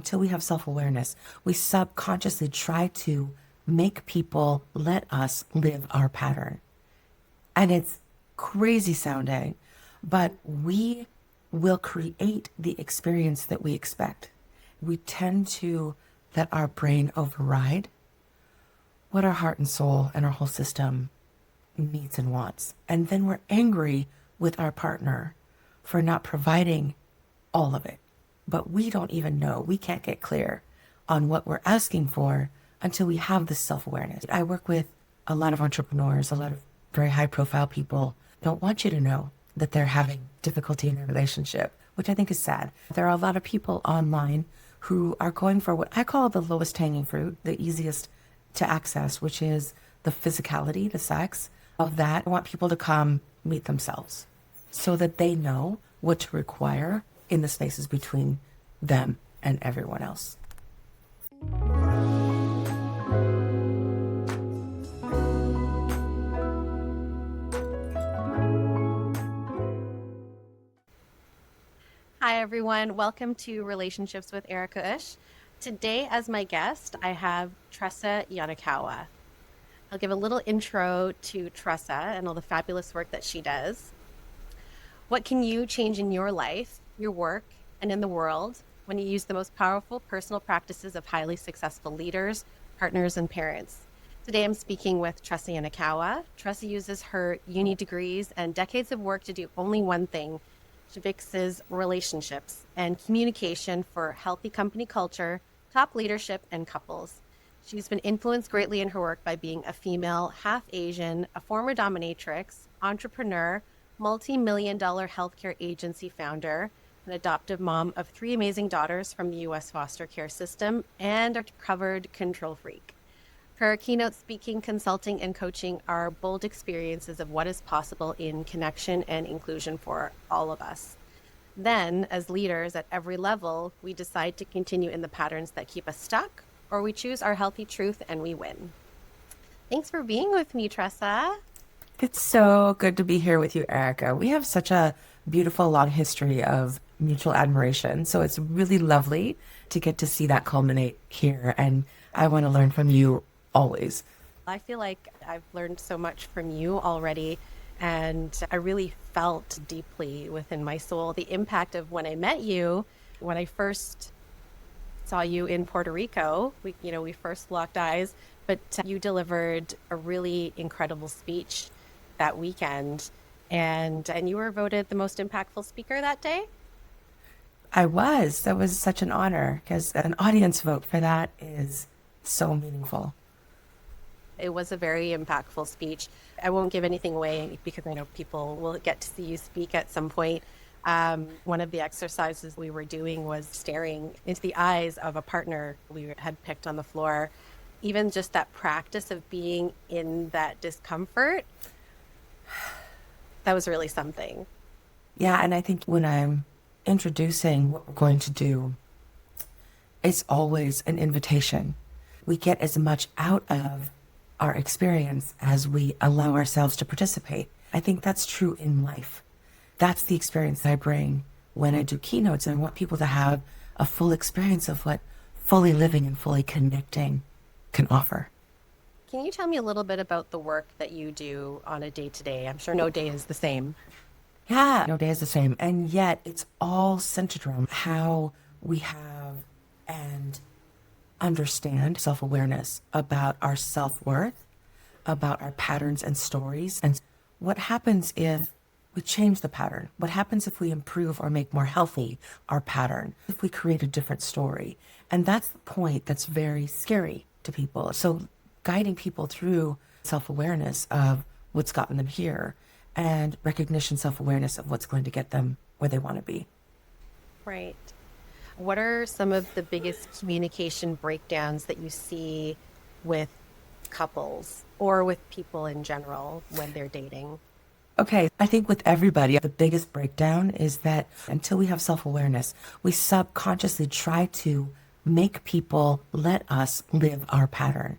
until we have self-awareness, we subconsciously try to make people let us live our pattern. And it's crazy sounding, but we will create the experience that we expect. We tend to let our brain override what our heart and soul and our whole system needs and wants. And then we're angry with our partner for not providing all of it. But we don't even know. We can't get clear on what we're asking for until we have this self-awareness. I work with a lot of entrepreneurs, a lot of very high-profile people don't want you to know that they're having difficulty in their relationship, which I think is sad. There are a lot of people online who are going for what I call the lowest hanging fruit, the easiest to access, which is the physicality, the sex of that. I want people to come meet themselves so that they know what to require in the spaces between them and everyone else. Hi everyone, welcome to Relationships with Ericka Ush. Today as my guest, I have Tressa Yonekawa. I'll give a little intro to Tressa and all the fabulous work that she does. What can you change in your life, your work, and in the world when you use the most powerful personal practices of highly successful leaders, partners, and parents? Today I'm speaking with Tressa Yonekawa. Tressa uses her uni degrees and decades of work to do only one thing. She fixes relationships and communication for healthy company culture, top leadership, and couples. She's been influenced greatly in her work by being a female, half Asian, a former dominatrix, entrepreneur, multi-million-dollar healthcare agency founder, an adoptive mom of 3 amazing daughters from the U.S. foster care system, and a recovered control freak. Her keynote speaking, consulting, and coaching are bold experiences of what is possible in connection and inclusion for all of us. Then, as leaders at every level, we decide to continue in the patterns that keep us stuck, or we choose our healthy truth and we win. Thanks for being with me, Tressa. It's so good to be here with you, Ericka. We have such a beautiful, long history of mutual admiration. So it's really lovely to get to see that culminate here. And I want to learn from you always. I feel like I've learned so much from you already, and I really felt deeply within my soul the impact of when I met you. When I first saw you in Puerto Rico, we first locked eyes, but you delivered a really incredible speech that weekend, and you were voted the most impactful speaker that day. I was. That was such an honor because an audience vote for that is so meaningful. It was a very impactful speech. I won't give anything away because I know people will get to see you speak at some point. One of the exercises we were doing was staring into the eyes of a partner we had picked on the floor. Even just that practice of being in that discomfort, that was really something. Yeah, and I think when I'm introducing what we're going to do, it's always an invitation. We get as much out of our experience as we allow ourselves to participate. I think that's true in life. That's the experience I bring when I do keynotes. I want people to have a full experience of what fully living and fully connecting can offer. Can you tell me a little bit about the work that you do on a day-to-day? I'm sure no day is the same. Yeah, no day is the same. And yet it's all centered around how we have and understand self-awareness about our self-worth, about our patterns and stories, and what happens if we change the pattern. What happens if we improve or make more healthy our pattern, if we create a different story. And that's the point that's very scary to people. So guiding people through self-awareness of what's gotten them here and recognition, self-awareness of what's going to get them where they want to be. Right. What are some of the biggest communication breakdowns that you see with couples or with people in general when they're dating? Okay, I think with everybody, the biggest breakdown is that until we have self-awareness, we subconsciously try to make people let us live our pattern.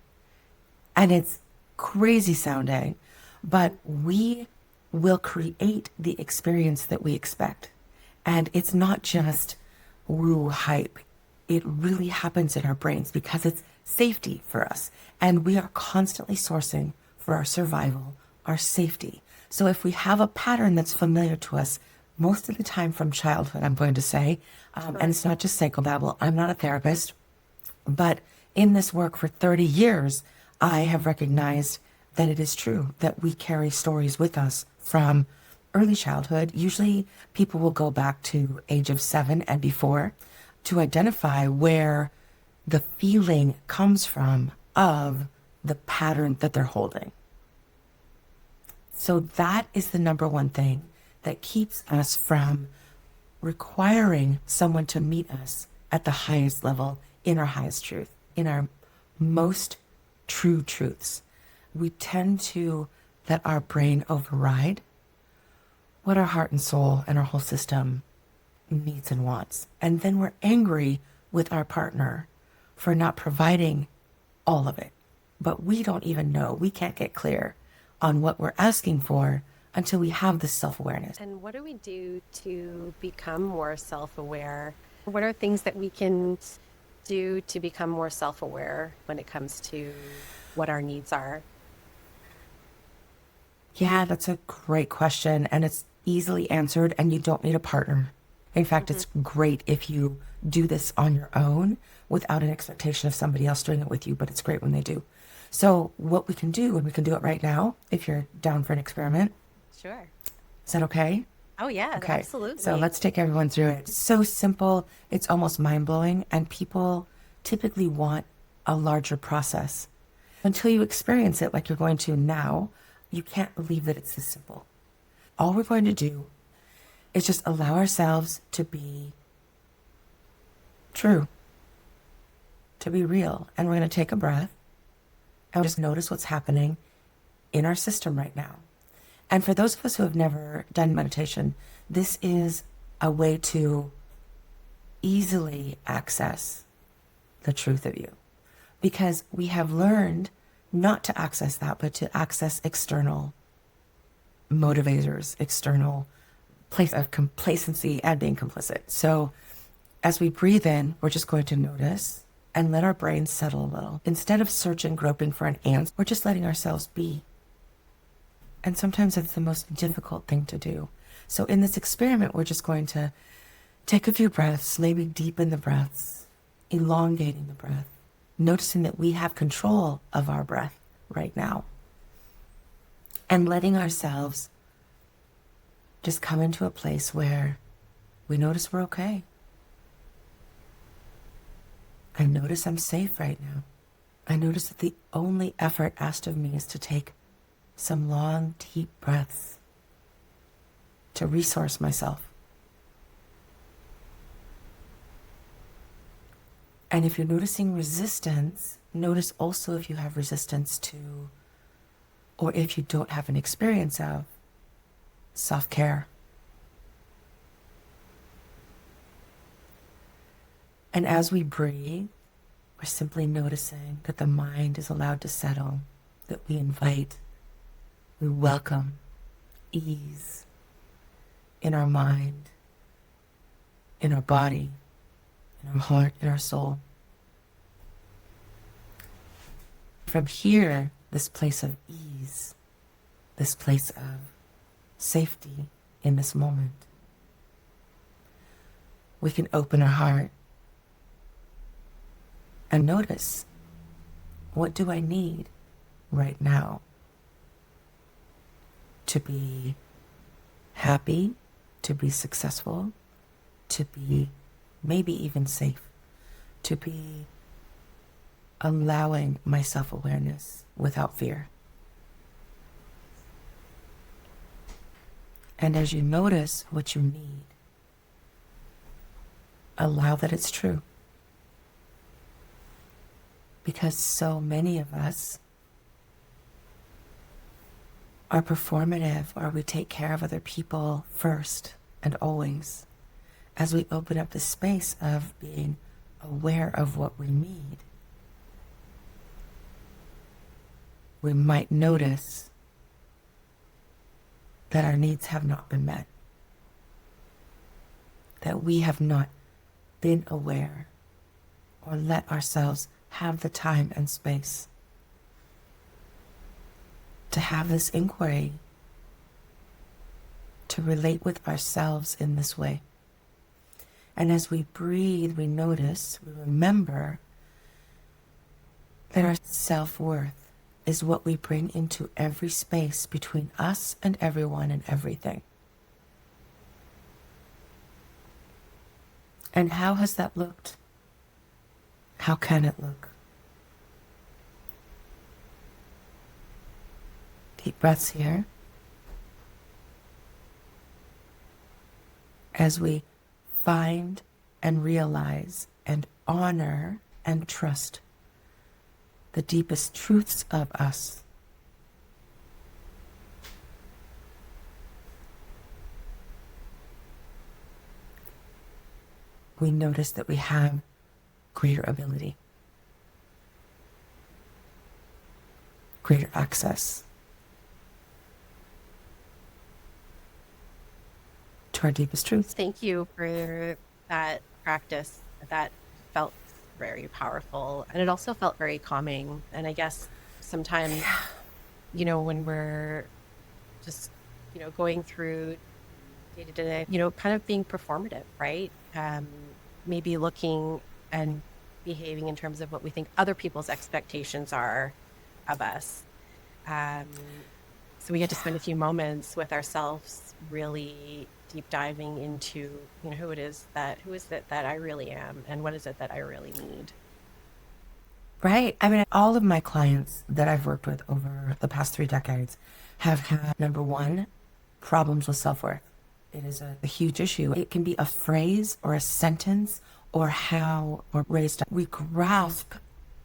And it's crazy sounding, but we will create the experience that we expect. And it's not just woo hype. it really happens in our brains because it's safety for us. And we are constantly sourcing for our survival, our safety. So if we have a pattern that's familiar to us, most of the time from childhood, I'm going to say, and it's not just psychobabble, I'm not a therapist, but in this work for 30 years, I have recognized that it is true that we carry stories with us from early childhood. Usually people will go back to age of 7 and before to identify where the feeling comes from of the pattern that they're holding. So that is the number one thing that keeps us from requiring someone to meet us at the highest level, in our highest truth, in our most true truths. We tend to let our brain override what our heart and soul and our whole system needs and wants. And then we're angry with our partner for not providing all of it. But we don't even know. We can't get clear on what we're asking for until we have this self-awareness. And what do we do to become more self-aware? What are things that we can do to become more self-aware when it comes to what our needs are? Yeah, that's a great question. And it's easily answered, and you don't need a partner. In fact, it's great if you do this on your own without an expectation of somebody else doing it with you, but it's great when they do. So what we can do, and we can do it right now, if you're down for an experiment. Sure. Is that okay? Oh, yeah, Okay. absolutely. So let's take everyone through it. It's so simple. It's almost mind-blowing, and people typically want a larger process. Until you experience it like you're going to now, you can't believe that it's this simple. All we're going to do is just allow ourselves to be true, to be real. And we're going to take a breath and just notice what's happening in our system right now. And for those of us who have never done meditation, this is a way to easily access the truth of you, because we have learned not to access that, but to access external motivators, external place of complacency and being complicit. So as we breathe in, we're just going to notice and let our brains settle a little. Instead of searching, groping for an answer, we're just letting ourselves be. And sometimes it's the most difficult thing to do. So in this experiment, we're just going to take a few breaths, maybe deepen the breaths, elongating the breath, noticing that we have control of our breath right now, and letting ourselves just come into a place where we notice we're okay. I notice I'm safe right now. I notice that the only effort asked of me is to take some long, deep breaths to resource myself. And if you're noticing resistance, notice also if you have resistance to, or if you don't have an experience of, self-care. And as we breathe, we're simply noticing that the mind is allowed to settle, that we invite, we welcome ease in our mind, in our body, in our heart, in our soul. From here, this place of ease, this place of safety in this moment, we can open our heart and notice, what do I need right now to be happy, to be successful, to be maybe even safe, to be allowing my self-awareness without fear. And as you notice what you need, allow that it's true. Because so many of us are performative, or we take care of other people first and always, as we open up the space of being aware of what we need. We might notice that our needs have not been met, that we have not been aware or let ourselves have the time and space to have this inquiry, to relate with ourselves in this way. And as we breathe, we notice, we remember that our self-worth is what we bring into every space between us and everyone and everything. And how has that looked? How can it look? Deep breaths here. As we find and realize and honor and trust the deepest truths of us. We notice that we have greater ability, greater access to our deepest truths. Thank you for that practice. That felt very powerful, and it also felt very calming. And I guess sometimes, when we're just, going through day to day, kind of being performative, right? Maybe looking and behaving in terms of what we think other people's expectations are of us. So we get to spend a few moments with ourselves, really deep diving into, who is it that I really am, and what is it that I really need. Right. I mean, all of my clients that I've worked with over the past 3 decades have had, number one, problems with self-worth. It is a huge issue. It can be a phrase or a sentence or how we're raised up. We grasp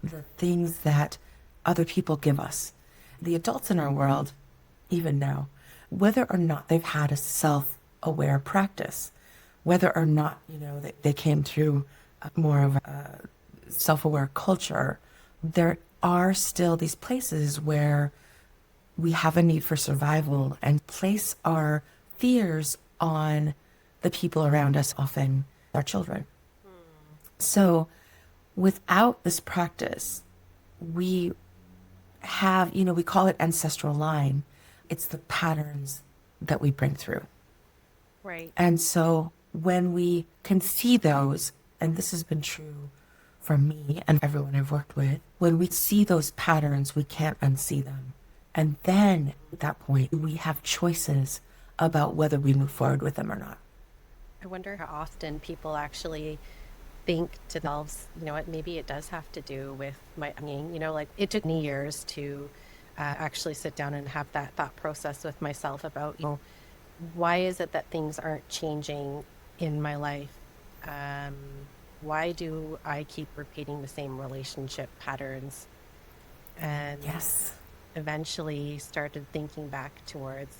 the things that other people give us. The adults in our world, even now, whether or not they've had a self-aware practice, whether or not, they came through more of a self-aware culture, there are still these places where we have a need for survival and place our fears on the people around us, often our children. So without this practice, we have, we call it ancestral line. It's the patterns that we bring through. Right. And so when we can see those, and this has been true for me and everyone I've worked with, when we see those patterns, we can't unsee them. And then at that point, we have choices about whether we move forward with them or not. I wonder how often people actually think to themselves, maybe it does have to do with like it took me years to actually sit down and have that thought process with myself about, why is it that things aren't changing in my life? Why do I keep repeating the same relationship patterns? And yes, eventually started thinking back towards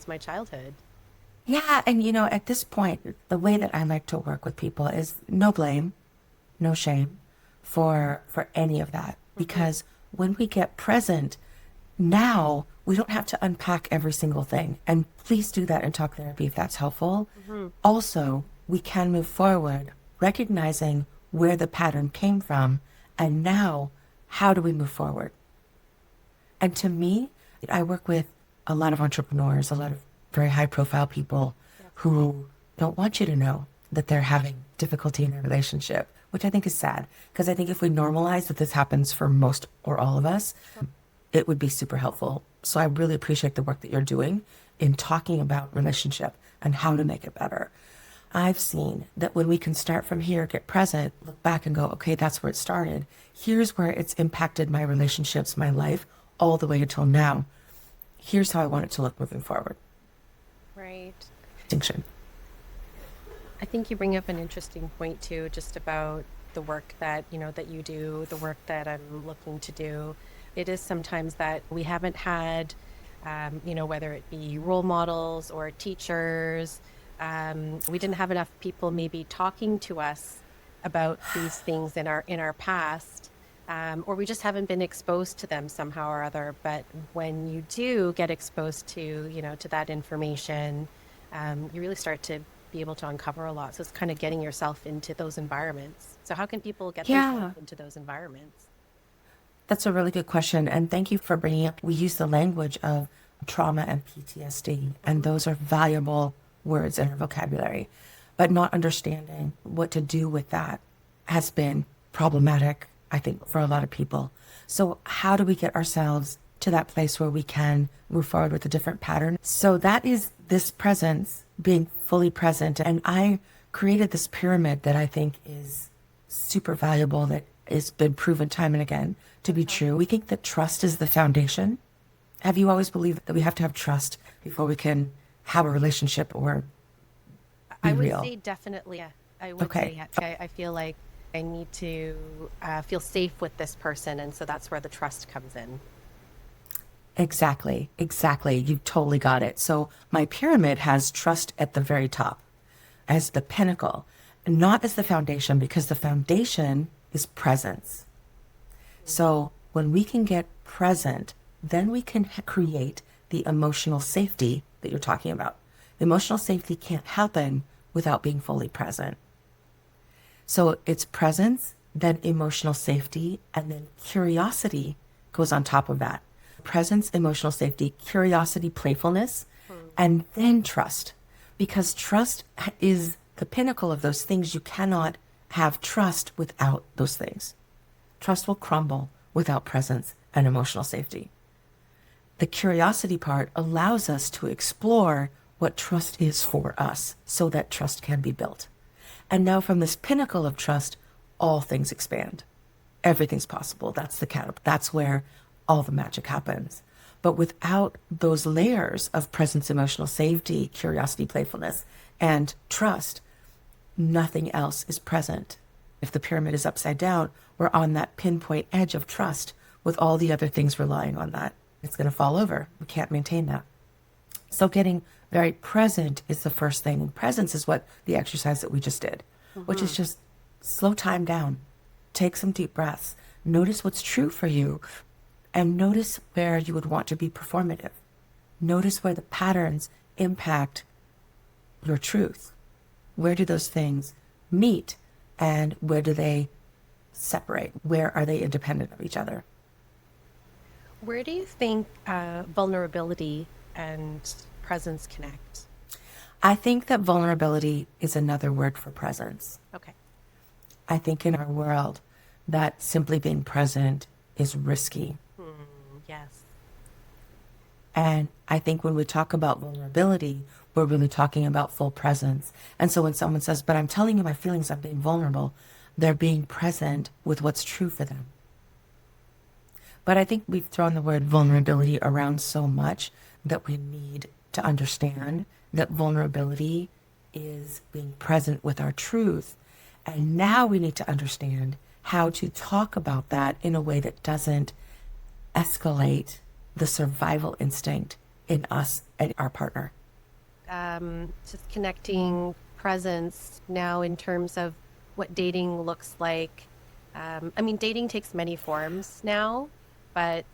my childhood. Yeah. And, at this point, the way that I like to work with people is no blame, no shame for any of that. Because when we get present, now we don't have to unpack every single thing. And please do that in talk therapy if that's helpful. Also, we can move forward, recognizing where the pattern came from. And now, how do we move forward? And to me, I work with a lot of entrepreneurs, a lot of very high profile people who don't want you to know that they're having difficulty in a relationship, which I think is sad. Because I think if we normalize that this happens for most or all of us, it would be super helpful. So I really appreciate the work that you're doing in talking about relationship and how to make it better. I've seen that when we can start from here, get present, look back and go, okay, that's where it started. Here's where it's impacted my relationships, my life, all the way until now. Here's how I want it to look moving forward. Right. Distinction. I think you bring up an interesting point too, just about the work that, that you do, the work that I'm looking to do. It is sometimes that we haven't had, whether it be role models or teachers, we didn't have enough people maybe talking to us about these things in our past, or we just haven't been exposed to them somehow or other. But when you do get exposed to, to that information, you really start to be able to uncover a lot. So it's kind of getting yourself into those environments. So how can people get Yeah, themselves into those environments? that's a really good question. And thank you for bringing up, we use the language of trauma and PTSD, and those are valuable words in our vocabulary. But not understanding what to do with that has been problematic, I think, for a lot of people. So how do we get ourselves to that place where we can move forward with a different pattern? So that is this presence, being fully present. And I created this pyramid that I think is super valuable, that has been proven time and again to be true. We think that trust is the foundation. Have you always believed that we have to have trust before we can have a relationship or be I would real? say definitely. Yeah. I would Okay. say, yeah. I feel like I need to feel safe with this person. And so that's where the trust comes in. Exactly. Exactly. You totally got it. So my pyramid has trust at the very top as the pinnacle, not as the foundation, because the foundation is presence. So when we can get present, then we can create the emotional safety that you're talking about. Emotional safety can't happen without being fully present. So it's presence, then emotional safety, and then curiosity goes on top of that. Presence, emotional safety, curiosity, playfulness, and then trust. Because trust is the pinnacle of those things. You cannot have trust without those things. Trust will crumble without presence and emotional safety. The curiosity part allows us to explore what trust is for us so that trust can be built. And now from this pinnacle of trust, all things expand. Everything's possible. That's the catapult. That's where all the magic happens. But without those layers of presence, emotional safety, curiosity, playfulness, and trust, nothing else is present. If the pyramid is upside down, we're on that pinpoint edge of trust with all the other things relying on that. It's going to fall over. We can't maintain that. So getting very present is the first thing. And presence is what the exercise that we just did, which is just slow time down. Take some deep breaths. Notice what's true for you and notice where you would want to be performative. Notice where the patterns impact your truth. Where do those things meet and where do they separate? Where are they independent of each other? Where do you think vulnerability and presence connect? I think that vulnerability is another word for presence. Okay. I think in our world that simply being present is risky. Yes. And I think when we talk about vulnerability, we're really talking about full presence. And so when someone says, but I'm telling you my feelings, I'm being vulnerable, they're being present with what's true for them. But I think we've thrown the word vulnerability around so much that we need to understand that vulnerability is being present with our truth. And now we need to understand how to talk about that in a way that doesn't escalate the survival instinct in us and our partner. Just connecting presence now in terms of what dating looks like. I mean, dating takes many forms now, but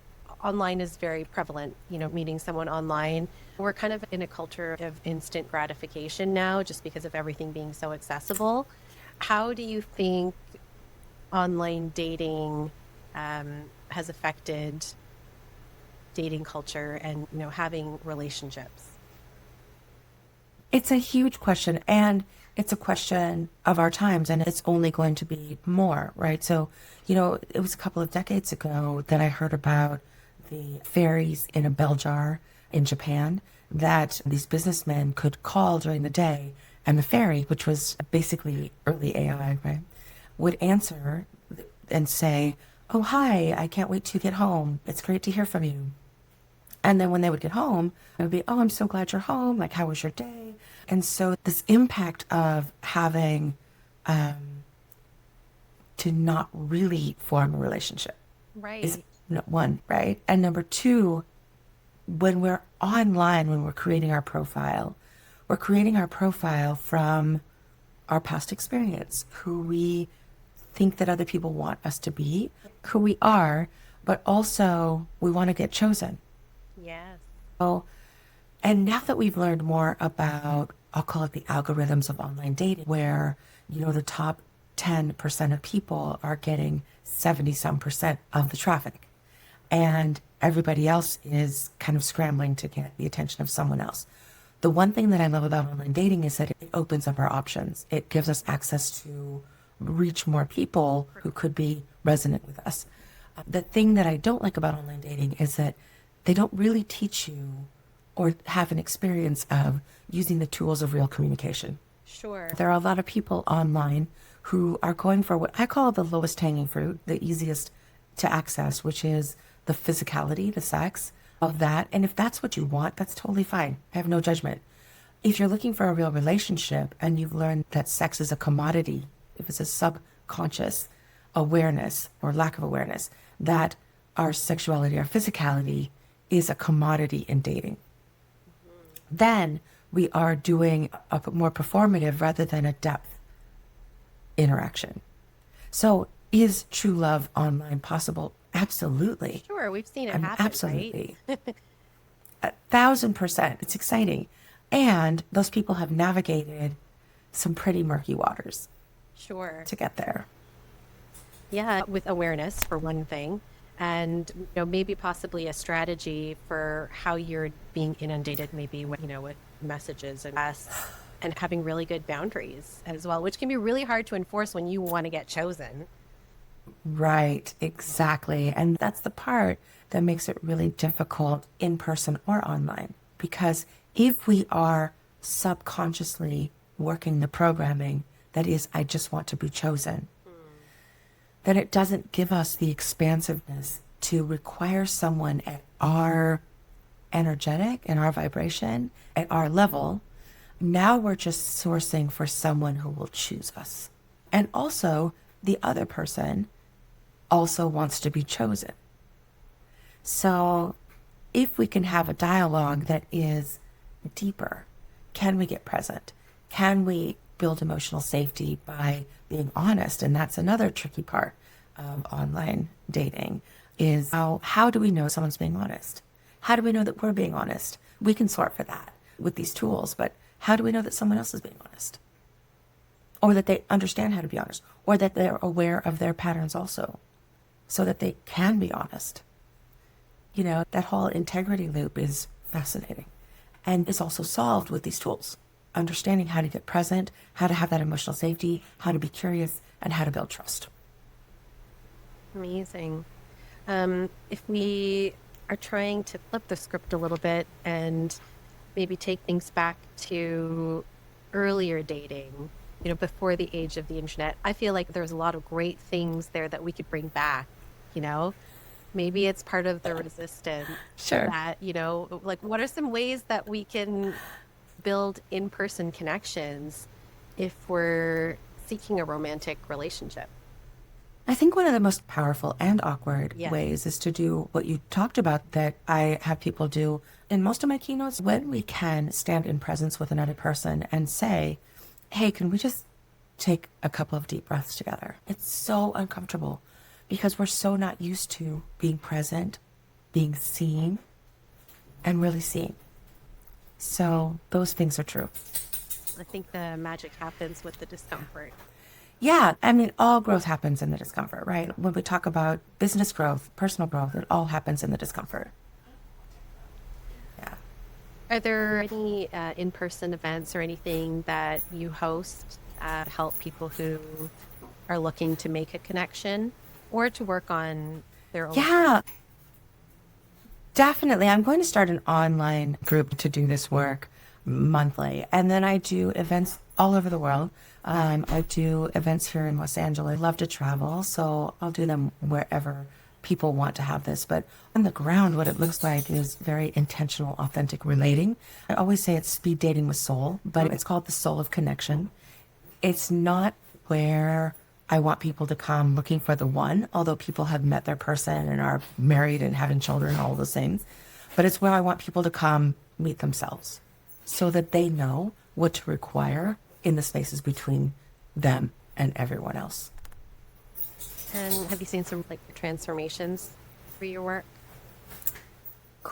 online is very prevalent, meeting someone online. We're kind of in a culture of instant gratification now, just because of everything being so accessible. How do you think online dating has affected dating culture and, having relationships? It's a huge question, and it's a question of our times, and it's only going to be more, right? So, it was a couple of decades ago that I heard about the fairies in a bell jar in Japan, that these businessmen could call during the day, and the fairy, which was basically early AI, right, would answer and say, oh, hi, I can't wait to get home. It's great to hear from you. And then when they would get home, it would be, oh, I'm so glad you're home. Like, how was your day? And so this impact of having to not really form a relationship Right. is one, right? And number two, when we're online, when we're creating our profile, we're creating our profile from our past experience, who we think that other people want us to be, who we are, but also we want to get chosen. Yes. Oh, and now that we've learned more about I'll call it the algorithms of online dating, where, the top 10% of people are getting 70 some percent of the traffic. And everybody else is kind of scrambling to get the attention of someone else. The one thing that I love about online dating is that it opens up our options. It gives us access to reach more people who could be resonant with us. The thing that I don't like about online dating is that they don't really teach you or have an experience of using the tools of real communication. Sure. There are a lot of people online who are going for what I call the lowest hanging fruit, the easiest to access, which is the physicality, the sex of that. And if that's what you want, that's totally fine. I have no judgment. If you're looking for a real relationship and you've learned that sex is a commodity, if it's a subconscious awareness or lack of awareness, that our sexuality, our physicality is a commodity in dating, then we are doing a more performative rather than a depth interaction. So is true love online possible? Absolutely. Sure, we've seen it happen, absolutely. Right? 1,000%. It's exciting. And those people have navigated some pretty murky waters. Sure. To get there. Yeah, with awareness for one thing, and maybe possibly a strategy for how you're being inundated, maybe with messages and having really good boundaries as well, which can be really hard to enforce when you want to get chosen. Right, exactly. And that's the part that makes it really difficult in person or online, because if we are subconsciously working the programming that is, I just want to be chosen, then it doesn't give us the expansiveness to require someone at our energetic and our vibration, at our level. Now we're just sourcing for someone who will choose us. And also, the other person also wants to be chosen. So if we can have a dialogue that is deeper, can we get present? Can we build emotional safety by being honest? And that's another tricky part of online dating, is how do we know someone's being honest? How do we know that we're being honest? We can sort for that with these tools, but how do we know that someone else is being honest? Or that they understand how to be honest, or that they're aware of their patterns also, so that they can be honest. That whole integrity loop is fascinating and is also solved with these tools. Understanding how to get present, how to have that emotional safety, how to be curious, and how to build trust. Amazing. If we are trying to flip the script a little bit and maybe take things back to earlier dating, before the age of the internet, I feel like there's a lot of great things there that we could bring back, Maybe it's part of the resistance. Sure. That, like, what are some ways that we can build in-person connections if we're seeking a romantic relationship? I think one of the most powerful and awkward Yes. ways is to do what you talked about, that I have people do in most of my keynotes, when we can stand in presence with another person and say, hey, can we just take a couple of deep breaths together? It's so uncomfortable because we're so not used to being present, being seen, and really seen. So those things are true. I think the magic happens with the discomfort. Yeah, I mean, all growth happens in the discomfort, right? When we talk about business growth, personal growth, it all happens in the discomfort. Yeah. Are there any in-person events or anything that you host to help people who are looking to make a connection or to work on their own? Yeah, definitely. I'm going to start an online group to do this work monthly. And then I do events all over the world. I do events here in Los Angeles. I love to travel, so I'll do them wherever people want to have this. But on the ground, what it looks like is very intentional, authentic relating. I always say it's speed dating with soul, but it's called the soul of connection. It's not where I want people to come looking for the one, although people have met their person and are married and having children, all those things. But it's where I want people to come meet themselves so that they know what to require in the spaces between them and everyone else. And have you seen some transformations for your work?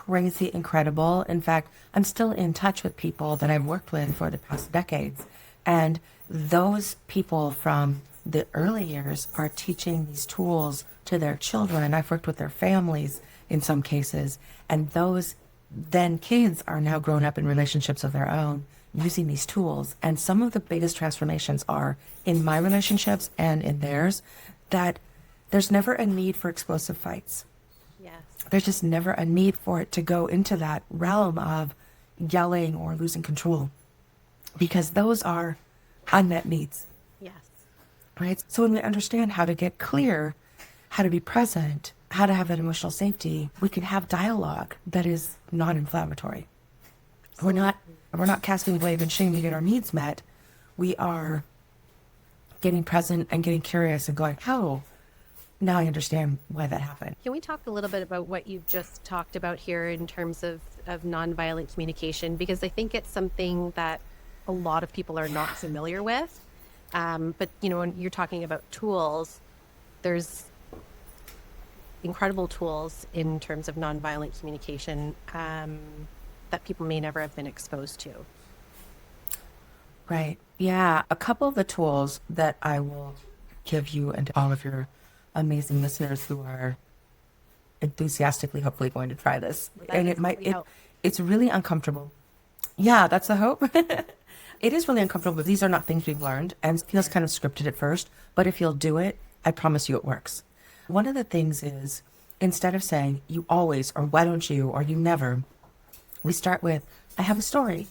crazy incredible. In fact, I'm still in touch with people that I've worked with for the past decades. And those people from the early years are teaching these tools to their children. I've worked with their families in some cases. And those then kids are now grown up in relationships of their own using these tools. And some of the biggest transformations are in my relationships and in theirs, that there's never a need for explosive fights. Yes. There's just never a need for it to go into that realm of yelling or losing control, because those are unmet needs. Yes. Right? So when we understand how to get clear, how to be present, how to have that emotional safety, we can have dialogue that is non-inflammatory. We're not casting blame and shame to get our needs met. We are getting present and getting curious and going, oh, now I understand why that happened. Can we talk a little bit about what you've just talked about here in terms of nonviolent communication? Because I think it's something that a lot of people are not familiar with. But, when you're talking about tools, there's incredible tools in terms of nonviolent communication that people may never have been exposed to. Right. Yeah. A couple of the tools that I will give you and all of your amazing listeners who are enthusiastically, hopefully going to try this. And it's really uncomfortable. Yeah, that's the hope. It is really uncomfortable, but these are not things we've learned, and it feels kind of scripted at first, but if you'll do it, I promise you it works. One of the things is, instead of saying you always, or why don't you, or you never, we start with, I have a story.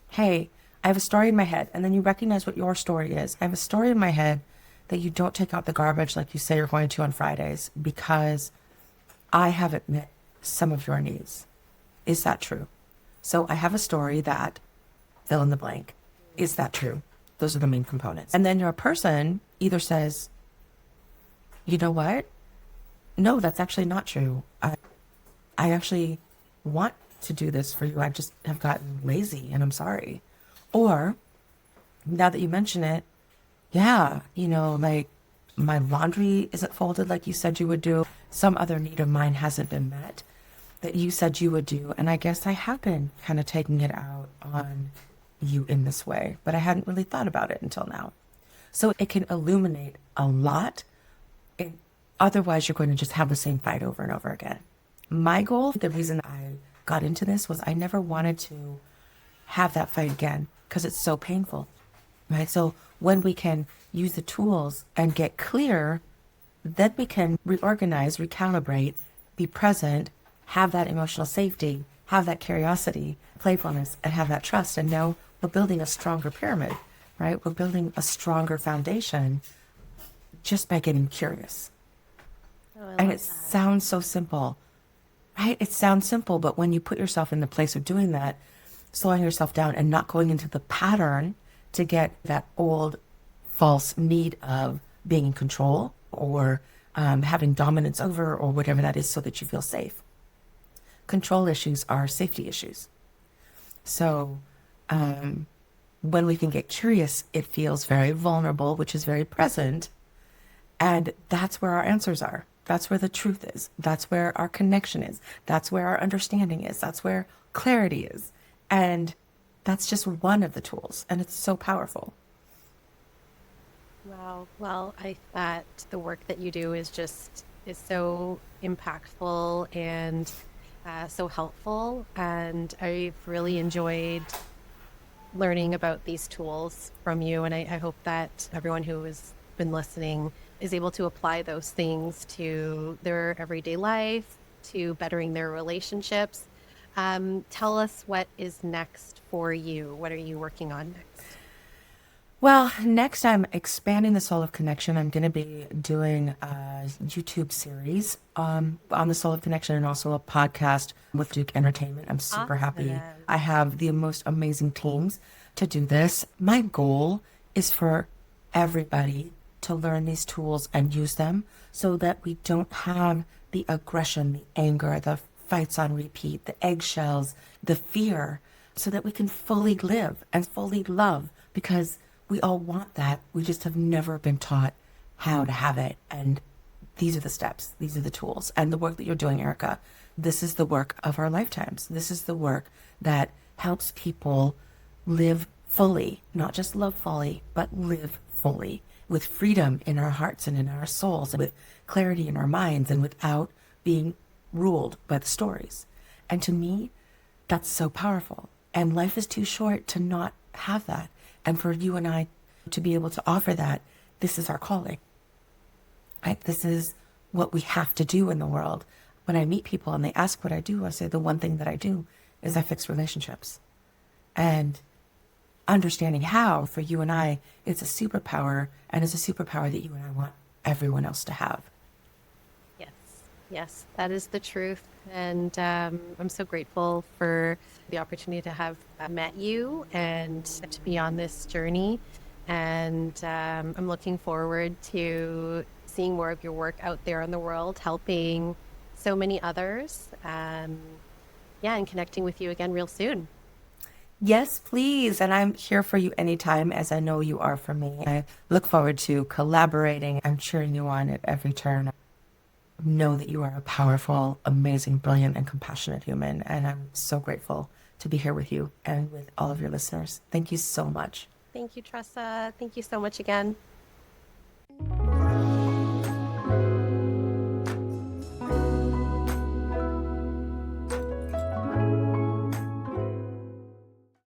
Hey, I have a story in my head. And then you recognize what your story is. I have a story in my head that you don't take out the garbage like you say you're going to on Fridays because I haven't met some of your needs. Is that true? So I have a story that, fill in the blank. Is that true? Those are the main components. And then your person either says, you know what? No, that's actually not true. I actually want to do this for you. I just have gotten lazy and I'm sorry. Or now that you mention it, yeah, like my laundry isn't folded like you said you would do. Some other need of mine hasn't been met that you said you would do. And I guess I have been kind of taking it out on you in this way, but I hadn't really thought about it until now. So it can illuminate a lot. Otherwise, you're going to just have the same fight over and over again. My goal, the reason I got into this was I never wanted to have that fight again because it's so painful, right? So when we can use the tools and get clear, then we can reorganize, recalibrate, be present, have that emotional safety, have that curiosity, playfulness, and have that trust. And now we're building a stronger pyramid, right? We're building a stronger foundation just by getting curious. And it sounds so simple, right? It sounds simple, but when you put yourself in the place of doing that, slowing yourself down and not going into the pattern to get that old false need of being in control or having dominance over or whatever that is so that you feel safe. Control issues are safety issues. So when we can get curious, it feels very vulnerable, which is very present. And that's where our answers are. That's where the truth is. That's where our connection is. That's where our understanding is. That's where clarity is. And that's just one of the tools. And it's so powerful. Wow. Well, I thought the work that you do is so impactful and so helpful. And I've really enjoyed learning about these tools from you. And I hope that everyone who has been listening is able to apply those things to their everyday life, to bettering their relationships. Tell us what is next for you. What are you working on next? Well, next I'm expanding the Soul of Connection. I'm going to be doing a YouTube series on the Soul of Connection and also a podcast with Duke Entertainment. I'm super happy. I have the most amazing teams to do this. My goal is for everybody to learn these tools and use them so that we don't have the aggression, the anger, the fights on repeat, the eggshells, the fear, so that we can fully live and fully love, because we all want that. We just have never been taught how to have it. And these are the steps, these are the tools. And the work that you're doing, Ericka, this is the work of our lifetimes. This is the work that helps people live fully, not just love fully, but live fully with freedom in our hearts and in our souls, and with clarity in our minds, and without being ruled by the stories. And to me, that's so powerful. And life is too short to not have that. And for you and I to be able to offer that, this is our calling. Right? This is what we have to do in the world. When I meet people and they ask what I do, I say the one thing that I do is I fix relationships. And understanding how, for you and I, it's a superpower, and it's a superpower that you and I want everyone else to have. Yes, that is the truth. And I'm so grateful for the opportunity to have met you and to be on this journey. And I'm looking forward to seeing more of your work out there in the world, helping so many others. And connecting with you again real soon. Yes, please. And I'm here for you anytime, as I know you are for me. I look forward to collaborating. I'm cheering you on at every turn. Know that you are a powerful, amazing, brilliant, and compassionate human. And I'm so grateful to be here with you and with all of your listeners. Thank you so much. Thank you, Tressa. Thank you so much again.